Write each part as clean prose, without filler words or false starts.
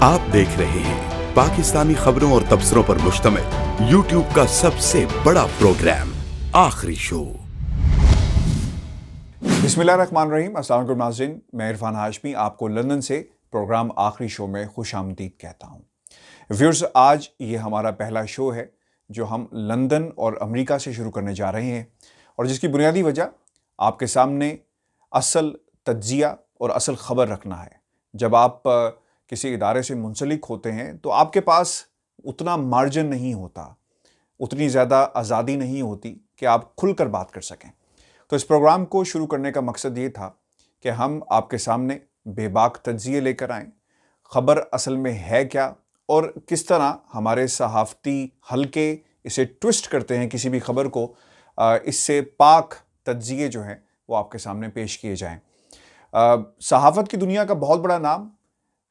आप देख रहे हैं पाकिस्तानी खबरों और तबसरों पर मुश्तमिल यूट्यूब का सबसे बड़ा प्रोग्राम आखिरी शो। बिस्मिल्लाहिर्रहमानिर्रहीम। अस्सलाम वालेकुम नाज़रीन, मैं इरफान हाशमी आपको लंदन से प्रोग्राम आखिरी शो में खुशामदीद कहता हूँ। व्यूअर्स, आज ये हमारा पहला शो है जो हम लंदन और अमेरिका से शुरू करने जा रहे हैं और जिसकी बुनियादी वजह आपके सामने असल तज्जिया और असल ख़बर रखना है। जब आप किसी इदारे से मुंसलिक होते हैं तो आपके पास उतना मार्जिन नहीं होता, उतनी ज़्यादा आज़ादी नहीं होती कि आप खुलकर बात कर सकें। तो इस प्रोग्राम को शुरू करने का मकसद ये था कि हम आपके सामने बेबाक तज्जिए लेकर आएँ, ख़बर असल में है क्या और किस तरह हमारे सहाफ़ती हल्के इसे ट्विस्ट करते हैं किसी भी ख़बर को, इससे पाक तज्जिए जो हैं वो आपके सामने पेश किए जाएँ। सहाफ़त की दुनिया का बहुत बड़ा नाम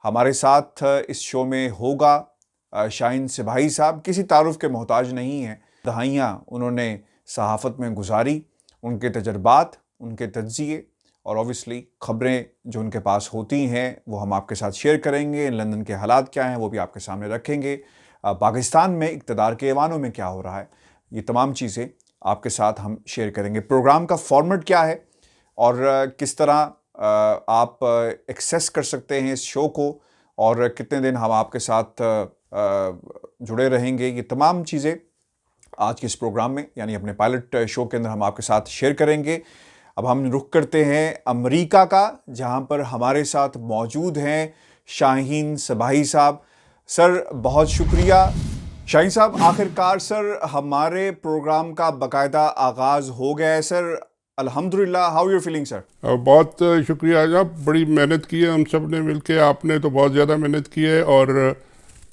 हमारे साथ इस शो में होगा शाहीन सिपाही साहब। किसी तारुफ के मोहताज नहीं हैं, दहाइयाँ उन्होंने सहाफ़त में गुजारी, उनके तजर्बात, उनके तज्जिए और ऑब्वियसली ख़बरें जो उनके पास होती हैं वो हम आपके साथ शेयर करेंगे। लंदन के हालात क्या हैं वो भी आपके सामने रखेंगे। पाकिस्तान में इक़्तिदार के ऐवानों में क्या हो रहा है, ये तमाम चीज़ें आपके साथ हम शेयर करेंगे। प्रोग्राम का फॉर्मेट क्या है और किस तरह आप एक्सेस कर सकते हैं इस शो को और कितने दिन हम आपके साथ जुड़े रहेंगे, ये तमाम चीज़ें आज के इस प्रोग्राम में यानी अपने पायलट शो के अंदर हम आपके साथ शेयर करेंगे। अब हम रुख करते हैं अमेरिका का, जहां पर हमारे साथ मौजूद हैं शाहीन सिपाही साहब। सर बहुत शुक्रिया। शाहीन साहब, आखिरकार सर हमारे प्रोग्राम का बाकायदा आगाज़ हो गया है सर, अल्हम्दुलिल्लाह। How you feeling sir? बहुत शुक्रिया साहब, बड़ी मेहनत की है हम सब ने मिलके, आपने तो बहुत ज़्यादा मेहनत की है और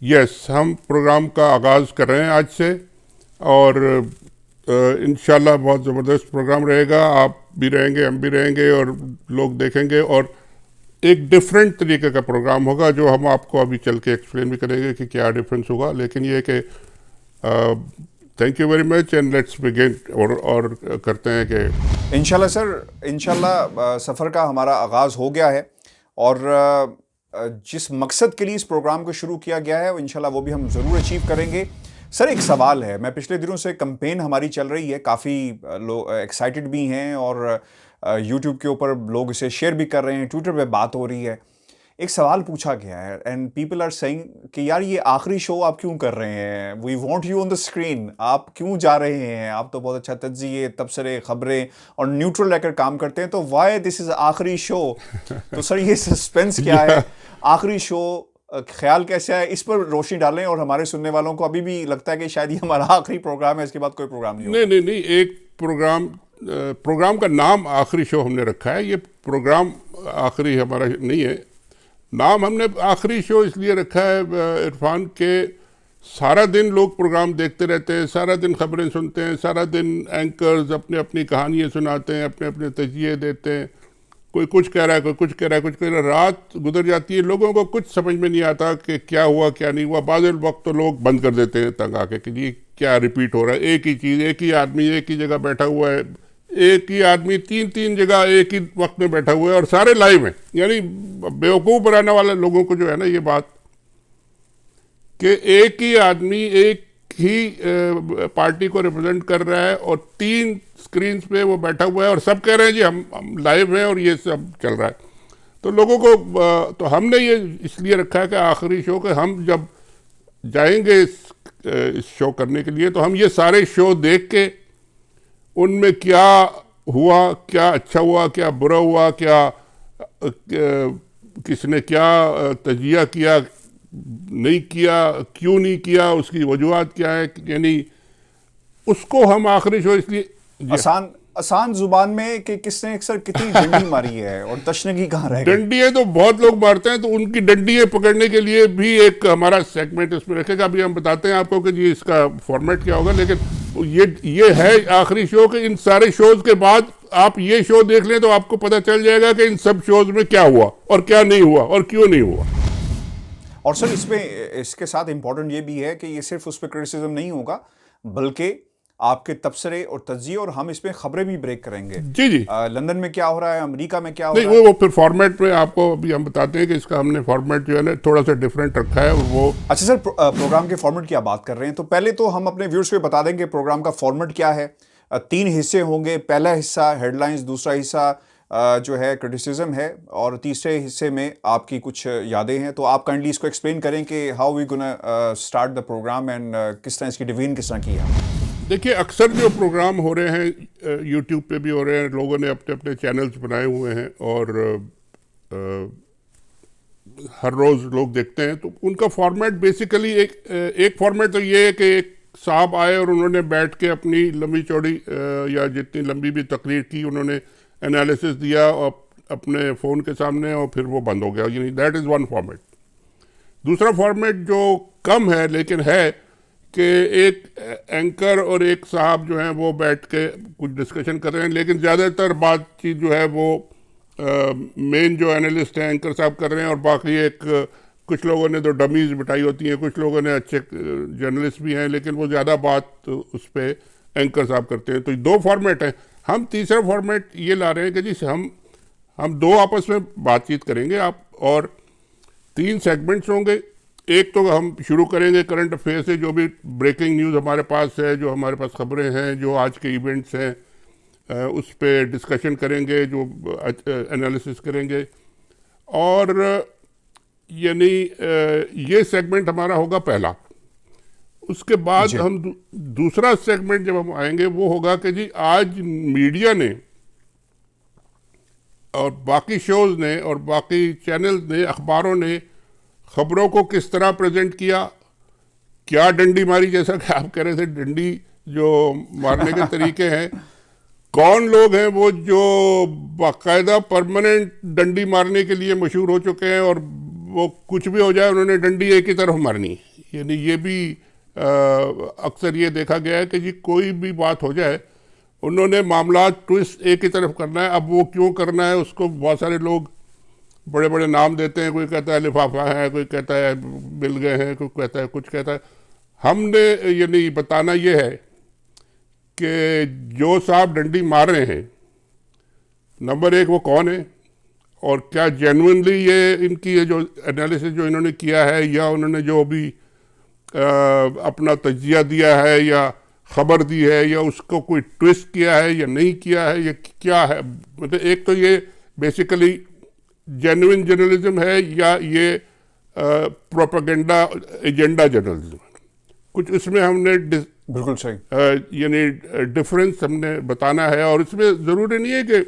यस, हम प्रोग्राम का आगाज़ कर रहे हैं आज से और इंशाल्लाह बहुत ज़बरदस्त प्रोग्राम रहेगा। आप भी रहेंगे, हम भी रहेंगे और लोग देखेंगे और एक डिफरेंट तरीके का प्रोग्राम होगा जो हम आपको अभी चल के एक्सप्लेन भी करेंगे कि क्या डिफरेंस होगा। लेकिन ये कि thank you very much and let's begin और करते हैं कि इंशाल्लाह सर, इंशाल्लाह सफ़र का हमारा आगाज़ हो गया है और जिस मकसद के लिए इस प्रोग्राम को शुरू किया गया है इंशाल्लाह वो भी हम ज़रूर अचीव करेंगे। सर एक सवाल है, मैं पिछले दिनों से कैंपेन हमारी चल रही है, काफ़ी लोग एक्साइटेड भी हैं और यूट्यूब के ऊपर लोग इसे शेयर भी कर रहे हैं, ट्विटर पे बात हो रही है। एक सवाल पूछा गया है एंड पीपल आर सेइंग कि यार ये आखिरी शो आप क्यों कर रहे हैं, we want you on the screen, आप क्यों जा रहे हैं, आप तो बहुत अच्छा तज्जिए, तबसरे, खबरें और न्यूट्रल रहकर काम करते हैं, तो व्हाई दिस इज़ आखिरी शो? तो सर ये सस्पेंस क्या है, आखिरी शो ख्याल कैसे है, इस पर रोशनी डालें और हमारे सुनने वालों को अभी भी लगता है कि शायद ये हमारा आखिरी प्रोग्राम है, इसके बाद कोई प्रोग्राम नहीं होगा। नहीं, एक प्रोग्राम का नाम आखिरी शो हमने रखा है। ये प्रोग्राम आखिरी हमारा नहीं है, नाम हमने आखिरी शो इसलिए रखा है इरफान के सारा दिन लोग प्रोग्राम देखते रहते हैं, सारा दिन खबरें सुनते हैं, सारा दिन एंकर्स अपने अपनी कहानियाँ सुनाते हैं, अपने अपने तजिए देते हैं, कोई कुछ कह रहा है, कोई कुछ कह रहा है, कुछ कह रहा है, रात गुजर जाती है, लोगों को कुछ समझ में नहीं आता कि क्या हुआ क्या नहीं हुआ। बाज़ वक्त तो लोग बंद कर देते हैं तंग आके कि जी क्या रिपीट हो रहा है, एक ही चीज़, एक ही आदमी एक ही जगह बैठा हुआ है, एक ही आदमी तीन जगह एक ही वक्त में बैठा हुआ है और सारे लाइव हैं। यानी बेवकूफ़ बनाने वाले लोगों को जो है ना ये बात कि एक ही आदमी एक ही पार्टी को रिप्रेजेंट कर रहा है और 3 स्क्रीन्स पे वो बैठा हुआ है और सब कह रहे हैं जी हम लाइव हैं और ये सब चल रहा है। तो लोगों को तो हमने ये इसलिए रखा है कि आखिरी शो के हम जब जाएंगे इस शो करने के लिए तो हम ये सारे शो देख के उनमें क्या हुआ, क्या अच्छा हुआ, क्या बुरा हुआ, क्या किसने क्या तजिया किया, नहीं किया, क्यों नहीं किया, उसकी वजूहत क्या है, यानी उसको हम आखिरी शो इसलिए आसान जुबान में कि किसने अक्सर कितनी डंडी मारी है और तशनगी कहाँ रह गई। डंडियाँ तो बहुत लोग मारते हैं, तो उनकी डंडियाँ पकड़ने के लिए भी एक हमारा सेगमेंट इसमें रखेगा। अभी हम बताते हैं आपको कि जी इसका फॉर्मेट क्या होगा, लेकिन ये है आखिरी शो के। इन सारे शोज के बाद आप ये शो देख लें तो आपको पता चल जाएगा कि इन सब शोज में क्या हुआ और क्या नहीं हुआ और क्यों नहीं हुआ। और सर इसमें इसके साथ इम्पोर्टेंट ये भी है कि ये सिर्फ उस पर क्रिटिसिज्म नहीं होगा, बल्कि आपके तबसरे और तज्जिए, और हम इसमें खबरें भी ब्रेक करेंगे। जी जी। लंदन में क्या हो रहा है, अमेरिका में क्या हो नहीं, रहा है। वो फिर फॉर्मेट में आपको अभी हम बताते हैं कि इसका हमने फॉर्मेट जो है ना थोड़ा सा डिफरेंट रखा है। वो अच्छा सर, प्रोग्राम के फॉर्मेट की आप बात कर रहे हैं, तो पहले तो हम अपने व्यूअर्स को बता देंगे प्रोग्राम का फॉर्मेट क्या है। 3 हिस्से होंगे। पहला हिस्सा हेडलाइंस, दूसरा हिस्सा जो है क्रिटिसिज्म है, और तीसरे हिस्से में आपकी कुछ यादें हैं। तो आप काइंडली इसको एक्सप्लेन करें कि how we gonna start the program and किस तरह इसकी डिवीजन किस तरह की है। देखिए, अक्सर जो प्रोग्राम हो रहे हैं यूट्यूब पे भी हो रहे हैं, लोगों ने अपने अपने चैनल्स बनाए हुए हैं और हर रोज़ लोग देखते हैं। तो उनका फॉर्मेट बेसिकली एक फॉर्मेट तो ये है कि एक साहब आए और उन्होंने बैठ के अपनी लंबी चौड़ी या जितनी लंबी भी तकरीर की, उन्होंने एनालिसिस दिया और अपने फ़ोन के सामने, और फिर वो बंद हो गया। यानी दैट इज़ वन फॉर्मेट। दूसरा फॉर्मेट जो कम है लेकिन है कि एक एंकर और एक साहब जो हैं वो बैठ के कुछ डिस्कशन कर रहे हैं, लेकिन ज़्यादातर बातचीत जो है वो मेन जो एनालिस्ट हैं एंकर साहब कर रहे हैं, और बाकी कुछ लोगों ने तो डमीज़ बिठाई होती हैं, कुछ लोगों ने अच्छे जर्नलिस्ट भी हैं, लेकिन वो ज़्यादा बात उस पर एंकर साहब करते हैं। तो 2 फॉर्मेट हैं। हम तीसरा फॉर्मेट ये ला रहे हैं कि जी हम 2 आपस में बातचीत करेंगे आप, और 3 सेगमेंट्स होंगे। एक तो हम शुरू करेंगे करंट अफेयर से, जो भी ब्रेकिंग न्यूज़ हमारे पास है, जो हमारे पास खबरें हैं, जो आज के इवेंट्स हैं, उस पर डिस्कशन करेंगे, जो एनालिसिस करेंगे। और यानी ये सेगमेंट हमारा होगा पहला। उसके बाद हम दूसरा सेगमेंट जब हम आएंगे वो होगा कि जी आज मीडिया ने और बाकी शोज़ ने और बाकी चैनल्स ने, अखबारों ने खबरों को किस तरह प्रेजेंट किया, क्या डंडी मारी, जैसा कि आप कह रहे थे, डंडी जो मारने के तरीके हैं, कौन लोग हैं वो जो बाकायदा परमानेंट डंडी मारने के लिए मशहूर हो चुके हैं, और वो कुछ भी हो जाए उन्होंने डंडी एक ही तरफ मारनी। यानी ये भी अक्सर ये देखा गया है कि जी कोई भी बात हो जाए उन्होंने मामला ट्विस्ट एक ही तरफ करना है। अब वो क्यों करना है उसको बहुत सारे लोग बड़े बड़े नाम देते हैं। कोई कहता है लिफाफा है, कोई कहता है मिल गए हैं, कोई कहता है कुछ कहता है। हमने यानी बताना ये है कि जो साहब डंडी मार रहे हैं, नंबर 1 वो कौन है, और क्या जेन्युइनली ये इनकी ये जो एनालिसिस जो इन्होंने किया है, या उन्होंने जो भी अपना तजिया दिया है या ख़बर दी है, या उसको कोई ट्विस्ट किया है या नहीं किया है, या क्या है। मतलब एक तो ये बेसिकली जेन्युइन जर्नलिज्म है, या ये प्रोपेगेंडा एजेंडा जर्नलिज्म। कुछ इसमें हमने बिल्कुल सही यानी डिफरेंस हमने बताना है। और इसमें ज़रूरी नहीं है कि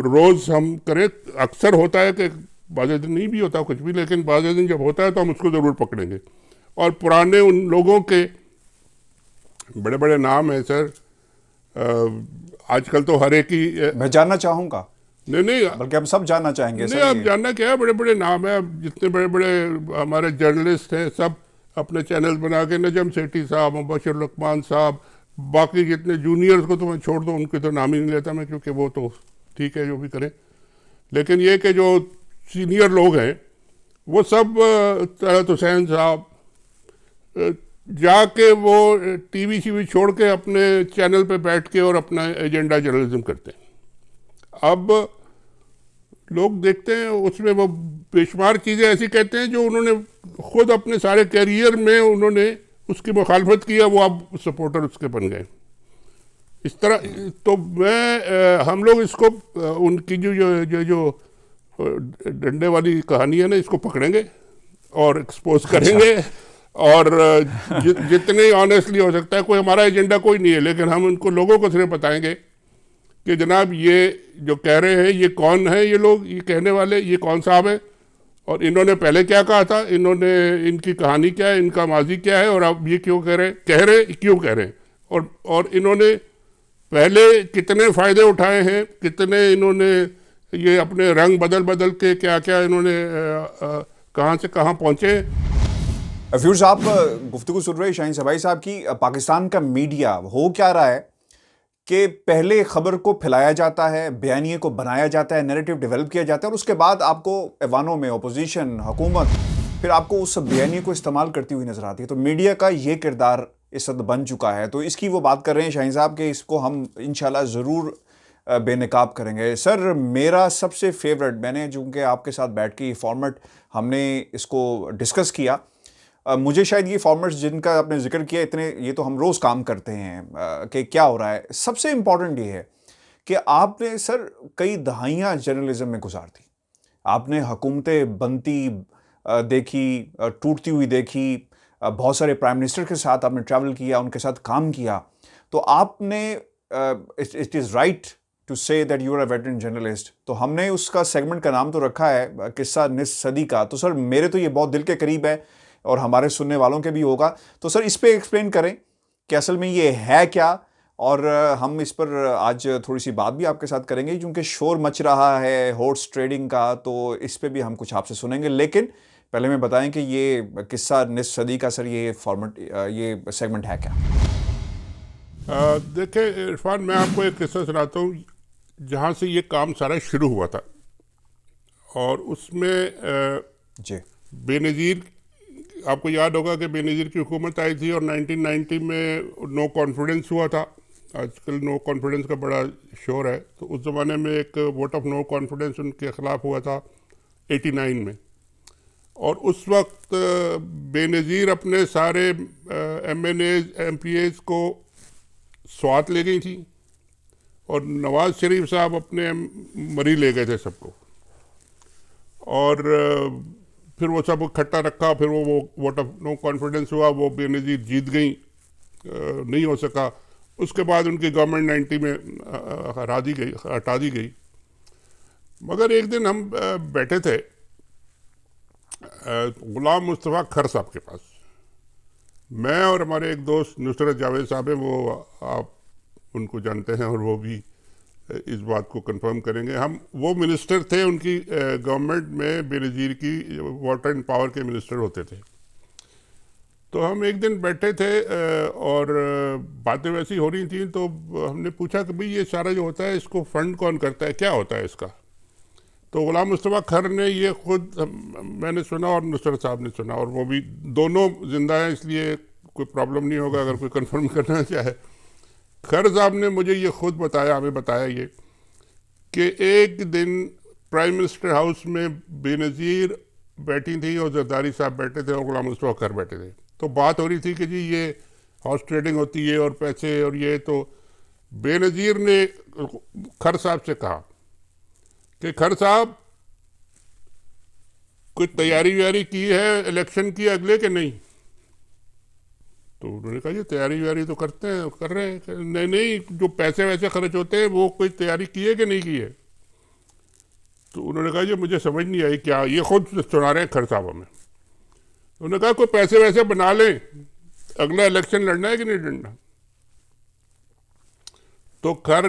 रोज़ हम करें। अक्सर होता है कि बाज़ दिन नहीं भी होता कुछ भी, लेकिन बाज़ दिन जब होता है तो हम उसको ज़रूर पकड़ेंगे। और पुराने उन लोगों के बड़े बड़े नाम हैं सर, आजकल तो हर एक ही मैं जानना चाहूँगा। नहीं, बल्कि हम सब जानना चाहेंगे नहीं, सर। आप जानना क्या है, बड़े बड़े नाम हैं। अब जितने बड़े बड़े हमारे जर्नलिस्ट हैं सब अपने चैनल बना के, नजम सेठी साहब, मुबशर लकमान साहब, बाकी जितने जूनियर्स को तो मैं छोड़ दूँ, उनके तो नाम ही नहीं लेता मैं, क्योंकि वो तो ठीक है जो भी करें। लेकिन ये कि जो सीनियर लोग हैं वो सब, तलत हुसैन साहब जाके वो टीवी शीवी छोड़ के अपने चैनल पे बैठ के और अपना एजेंडा जर्नलिज्म करते हैं। अब लोग देखते हैं उसमें वो बेशुमार चीज़ें ऐसी कहते हैं जो उन्होंने खुद अपने सारे कैरियर में उन्होंने उसकी मुखालफत किया, वो अब सपोर्टर उसके बन गए। इस तरह तो हम लोग इसको उनकी जो डंडे वाली कहानी है ना, इसको पकड़ेंगे और एक्सपोज करेंगे। और जितने ऑनेस्टली हो सकता है, कोई हमारा एजेंडा कोई नहीं है, लेकिन हम उनको लोगों को सिर्फ बताएंगे कि जनाब ये जो कह रहे हैं ये कौन है, ये लोग ये कहने वाले ये कौन साहब है, और इन्होंने पहले क्या कहा था, इन्होंने इनकी कहानी क्या है, इनका माजी क्या है, और अब ये क्यों कह रहे हैं, और इन्होंने पहले कितने फ़ायदे उठाए हैं, कितने इन्होंने ये अपने रंग बदल के क्या क्या इन्होंने कहाँ से कहाँ पहुँचे। व्यूअर्स, आप गुफ्तगू सुन रहे हैं शाहीन सबाई साहब की। पाकिस्तान का मीडिया हो क्या रहा है कि पहले खबर को फैलाया जाता है, बयानिए को बनाया जाता है, नैरेटिव डेवलप किया जाता है, और उसके बाद आपको ऐवानों में अपोजिशन, हुकूमत फिर आपको उस बयानिए को इस्तेमाल करती हुई नजर आती है। तो मीडिया का ये किरदार इस वक्त बन चुका है, तो इसकी वो बात कर रहे हैं शाहीन साहब कि इसको हम इंशाल्लाह ज़रूर बेनकाब करेंगे। सर मेरा सबसे फेवरेट, मैंने चूँकि आपके साथ बैठ के ये फॉर्मेट हमने इसको डिस्कस किया, मुझे शायद ये फॉर्मेट्स जिनका आपने जिक्र किया इतने, ये तो हम रोज़ काम करते हैं कि क्या हो रहा है। सबसे इम्पॉर्टेंट ये है कि आपने सर कई दहाइयाँ जर्नलिज्म में गुजार दी, आपने हुकूमतें बनती देखी, टूटती हुई देखी, बहुत सारे प्राइम मिनिस्टर के साथ आपने ट्रैवल किया, उनके साथ काम किया, तो आपने it is right to say that you are a veteran journalist. तो हमने उसका सेगमेंट का नाम तो रखा है किस्सा निस सदी का। तो सर मेरे तो ये बहुत दिल के करीब है और हमारे सुनने वालों के भी होगा, तो सर इस पे एक्सप्लेन करें कि असल में ये है क्या, और हम इस पर आज थोड़ी सी बात भी आपके साथ करेंगे क्योंकि शोर मच रहा है हॉर्स ट्रेडिंग का, तो इस पे भी हम कुछ आपसे सुनेंगे। लेकिन पहले मैं बताएं कि ये किस्सा निस सदी का सर ये फॉर्मेट, ये सेगमेंट है क्या? देखिए इरफान, मैं आपको एक किस्सा सुनाता हूँ जहाँ से ये काम सारा शुरू हुआ था। और उसमें जी बेनज़ीर, आपको याद होगा कि बेनज़ीर की हुकूमत आई थी और 1990 में नो कॉन्फिडेंस हुआ था। आजकल नो कॉन्फिडेंस का बड़ा शोर है, तो उस ज़माने में एक वोट ऑफ नो कॉन्फिडेंस उनके ख़िलाफ़ हुआ था 89 में। और उस वक्त बेनज़ीर अपने सारे MNAs MPAs को स्वात ले गई थी और नवाज़ शरीफ साहब अपने मरी ले गए थे सबको, और फिर वो सब इकट्ठा रखा, फिर वो वोट ऑफ नो कॉन्फिडेंस हुआ, वो बेनज़ीर जीत गई, नहीं हो सका। उसके बाद उनकी गवर्नमेंट 90 में हटा दी गई। मगर एक दिन हम बैठे थे गुलाम मुस्तफ़ा खर साहब के पास, मैं और हमारे एक दोस्त नुसरत जावेद साहब हैं, वो आप उनको जानते हैं और वो भी इस बात को कंफर्म करेंगे। हम वो मिनिस्टर थे उनकी गवर्नमेंट में, बेनज़ीर की वाटर एंड पावर के मिनिस्टर होते थे। तो हम एक दिन बैठे थे और बातें वैसी हो रही थी, तो हमने पूछा कि भाई ये सारा जो होता है इसको फंड कौन करता है, क्या होता है इसका? तो गुलाम मुस्तफ़ा खर ने ये खुद, मैंने सुना और नुसरत साहब ने सुना, और वो भी दोनों जिंदा हैं इसलिए कोई प्रॉब्लम नहीं होगा अगर कोई कंफर्म करना चाहे। खर साहब ने मुझे ये खुद बताया, हमें बताया ये कि एक दिन प्राइम मिनिस्टर हाउस में बेनज़ीर बैठी थी और जरदारी साहब बैठे थे और गुलाम मुस्तफ़ा खर बैठे थे। तो बात हो रही थी कि जी ये हाउस ट्रेडिंग होती है और पैसे और ये। तो बेनज़ीर ने खर साहब से कहा कि खर साहब कोई तैयारी व्यारी की है इलेक्शन की अगले के नहीं? तो उन्होंने कहा ये तैयारी व्यारी तो करते हैं, कर रहे हैं। नहीं, जो पैसे वैसे खर्च होते हैं वो कोई तैयारी की है कि नहीं की है? तो उन्होंने कहा ये मुझे समझ नहीं आई क्या, ये खुद सुना रहे हैं खर साहब हमें। उन्होंने कहा कोई पैसे वैसे बना लें, अगला इलेक्शन लड़ना है कि नहीं लड़ना? तो खर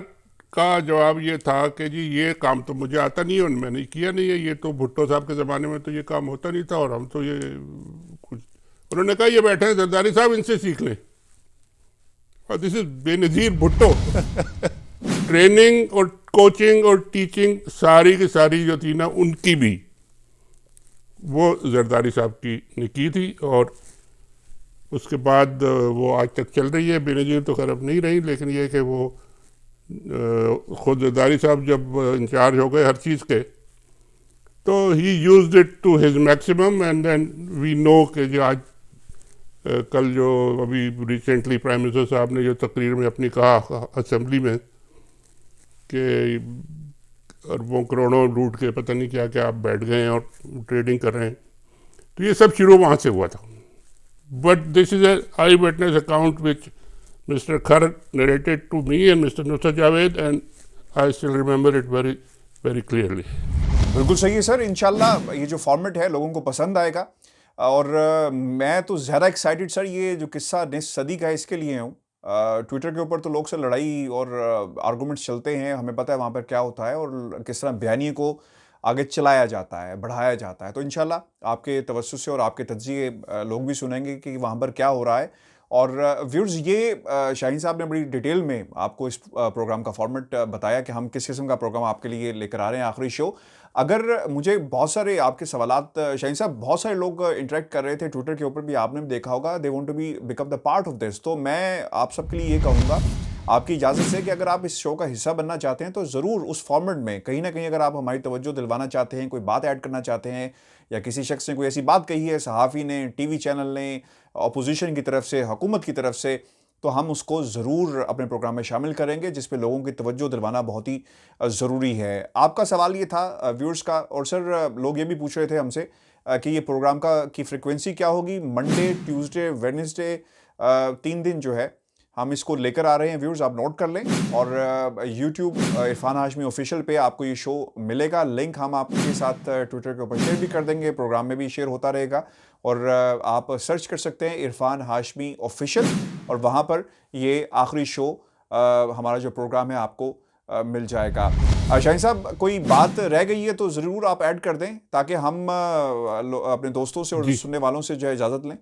का जवाब ये था कि जी ये काम तो मुझे आता नहीं है और मैंने किया नहीं है, ये तो भुट्टो साहब के ज़माने में तो ये काम होता नहीं था और हम तो ये कुछ। उन्होंने कहा ये बैठे हैं जरदारी साहब, इनसे सीख लें। और this is Benazir Bhutto. Training और कोचिंग और टीचिंग सारी की सारी जो थी ना उनकी भी वो जरदारी साहब ने की थी, और उसके बाद वो आज तक चल रही है। बेनज़ीर तो खैर अब नहीं रही, लेकिन ये कि वो खुद जरदारी साहब जब इंचार्ज हो गए हर चीज़ के, तो he used it to his maximum. And then we know कि जो आज कल जो अभी रिसेंटली प्राइम मिनिस्टर साहब ने जो तकरीर में अपनी कहा असेंबली में कि अरबों करोड़ों लूट के पता नहीं क्या क्या आप बैठ गए हैं और ट्रेडिंग कर रहे हैं, तो ये सब शुरू वहाँ से हुआ था। But this is a I witness account which Mr. Khar narrated to me and Mr. Nusrat Javed, and I still remember it very, very clearly. बिल्कुल सही है सर, इंशाल्लाह ये जो फॉर्मेट है लोगों को पसंद आएगा। और मैं तो ज़्यादा एक्साइटेड सर ये जो किस्सा निस सदी का है इसके लिए हूँ। ट्विटर के ऊपर तो लोग से लड़ाई और आर्गूमेंट्स चलते हैं, हमें पता है वहाँ पर क्या होता है और किस तरह बयानिए को आगे चलाया जाता है, बढ़ाया जाता है। तो इंशाल्लाह आपके तवज्जुह से और आपके तज्ज़िये लोग भी सुनेंगे कि वहाँ पर क्या हो रहा है और व्यूअर्स, ये शाहीन साहब ने बड़ी डिटेल में आपको इस प्रोग्राम का फॉर्मेट बताया कि हम किस किस्म का प्रोग्राम आपके लिए लेकर आ रहे हैं, आखिरी शो। अगर मुझे बहुत सारे आपके सवालात, शाहीन साहब, बहुत सारे लोग इंटरेक्ट कर रहे थे ट्विटर के ऊपर भी, आपने भी देखा होगा, they want to be become the part of this. तो मैं आप सबके लिए ये कहूँगा आपकी इजाज़त से कि अगर आप इस शो का हिस्सा बनना चाहते हैं तो ज़रूर उस फॉर्मेट में कहीं ना कहीं अगर आप हमारी तवज्जो दिलवाना चाहते हैं, कोई बात ऐड करना चाहते हैं, या किसी शख्स ने कोई ऐसी बात कही है, सहाफ़ी ने, टीवी चैनल ने, अपोजिशन की तरफ से, हुकूमत की तरफ से, तो हम उसको ज़रूर अपने प्रोग्राम में शामिल करेंगे, जिस पे लोगों की तवज्जो दिलवाना बहुत ही ज़रूरी है। आपका सवाल ये था व्यूअर्स का, और सर लोग ये भी पूछ रहे थे हमसे कि ये प्रोग्राम की फ्रिक्वेंसी क्या होगी। मंडे, ट्यूसडे, वेडनेसडे, 3 दिन जो है हम इसको लेकर आ रहे हैं व्यूअर्स, आप नोट कर लें। और यूट्यूब इरफान हाशमी ऑफिशियल पे आपको ये शो मिलेगा, लिंक हम आपके साथ ट्विटर के ऊपर शेयर भी कर देंगे, प्रोग्राम में भी शेयर होता रहेगा। और आप सर्च कर सकते हैं इरफान हाशमी ऑफिशियल, और वहाँ पर ये आखिरी शो हमारा जो प्रोग्राम है आपको मिल जाएगा। शाहीन साहब, कोई बात रह गई है तो ज़रूर आप ऐड कर दें, ताकि हम अपने दोस्तों से और सुनने वालों से जो है इजाज़त लें।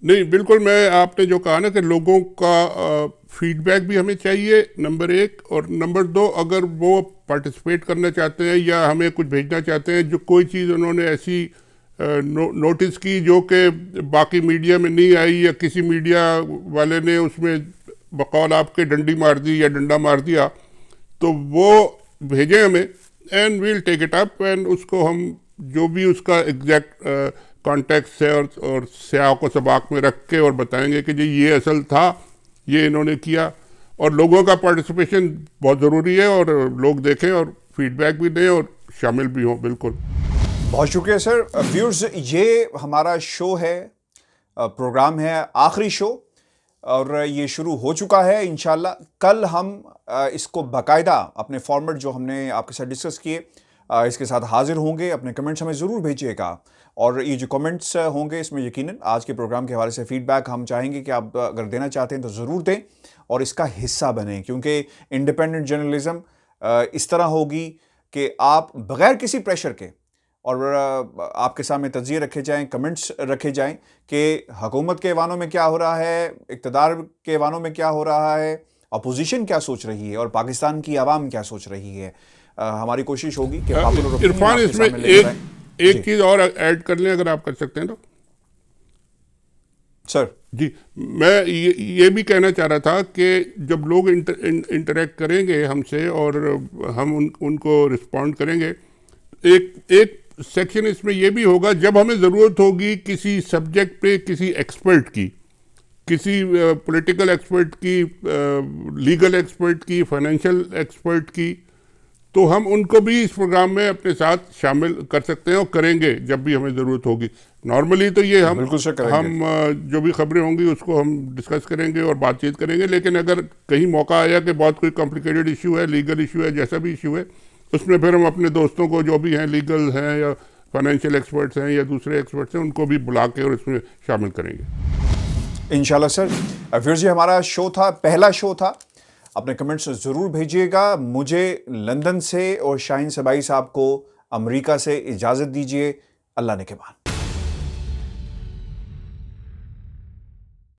नहीं, बिल्कुल, मैं आपने जो कहा ना कि लोगों का फीडबैक भी हमें चाहिए, नंबर 1, और नंबर 2, अगर वो पार्टिसिपेट करना चाहते हैं या हमें कुछ भेजना चाहते हैं, जो कोई चीज़ उन्होंने ऐसी नोटिस की जो कि बाकी मीडिया में नहीं आई, या किसी मीडिया वाले ने उसमें बकौल आपके डंडी मार दी या डंडा मार दिया, तो वो भेजें हमें, and we'll take it up, and उसको हम जो भी उसका एग्जैक्ट कॉन्टेक्स्ट है और स्याह को सबाक में रख के और बताएंगे कि जी ये असल था, ये इन्होंने किया। और लोगों का पार्टिसिपेशन बहुत ज़रूरी है, और लोग देखें और फीडबैक भी दें और शामिल भी हों। बिल्कुल, बहुत शुक्रिया सर। व्यूअर्स, ये हमारा शो है, प्रोग्राम है आखिरी शो, और ये शुरू हो चुका है। इंशाल्लाह कल हम इसको बाकायदा अपने फॉर्मेट जो हमने आपके साथ डिस्कस किए इसके साथ हाजिर होंगे। अपने कमेंट्स हमें ज़रूर भेजिएगा, और ये जो कमेंट्स होंगे इसमें यकीनन आज के प्रोग्राम के हवाले से फीडबैक हम चाहेंगे कि आप अगर देना चाहते हैं तो ज़रूर दें और इसका हिस्सा बनें, क्योंकि इंडिपेंडेंट जर्नलिज़म इस तरह होगी कि आप बग़ैर किसी प्रेशर के और आपके सामने तज्ज़िये रखे जाएं, कमेंट्स रखे जाएं कि हुकूमत के ऐवानों में क्या हो रहा है, इक़्तिदार के ऐवानों में क्या हो रहा है, अपोजिशन क्या सोच रही है, और पाकिस्तान की आवाम क्या सोच रही है। हमारी कोशिश होगी कि इरफान, इसमें एक चीज़ और ऐड कर लें, अगर आप कर सकते हैं तो। सर जी, मैं ये भी कहना चाह रहा था कि जब लोग इंटरेक्ट करेंगे हमसे और हम उनको रिस्पॉन्ड करेंगे, एक सेक्शन इसमें ये भी होगा, जब हमें ज़रूरत होगी किसी सब्जेक्ट पे किसी एक्सपर्ट की, किसी पॉलिटिकल एक्सपर्ट की, लीगल एक्सपर्ट की, फाइनेंशियल एक्सपर्ट की, तो हम उनको भी इस प्रोग्राम में अपने साथ शामिल कर सकते हैं और करेंगे जब भी हमें ज़रूरत होगी। नॉर्मली तो ये हम जो भी खबरें होंगी उसको हम डिस्कस करेंगे और बातचीत करेंगे, लेकिन अगर कहीं मौका आया कि बहुत कोई कॉम्प्लिकेटेड इशू है, लीगल इशू है, जैसा भी इशू है, उसमें फिर हम अपने दोस्तों को जो भी हैं, लीगल हैं या फाइनेंशियल एक्सपर्ट्स हैं या दूसरे एक्सपर्ट्स हैं, उनको भी बुला के और इसमें शामिल करेंगे इंशाल्लाह। सर फिर जी हमारा शो था, पहला शो था। अपने कमेंट्स ज़रूर भेजिएगा। मुझे लंदन से और शाहीन सबाई साहब को अमेरिका से इजाज़त दीजिए। अल्लाह ने के बाद।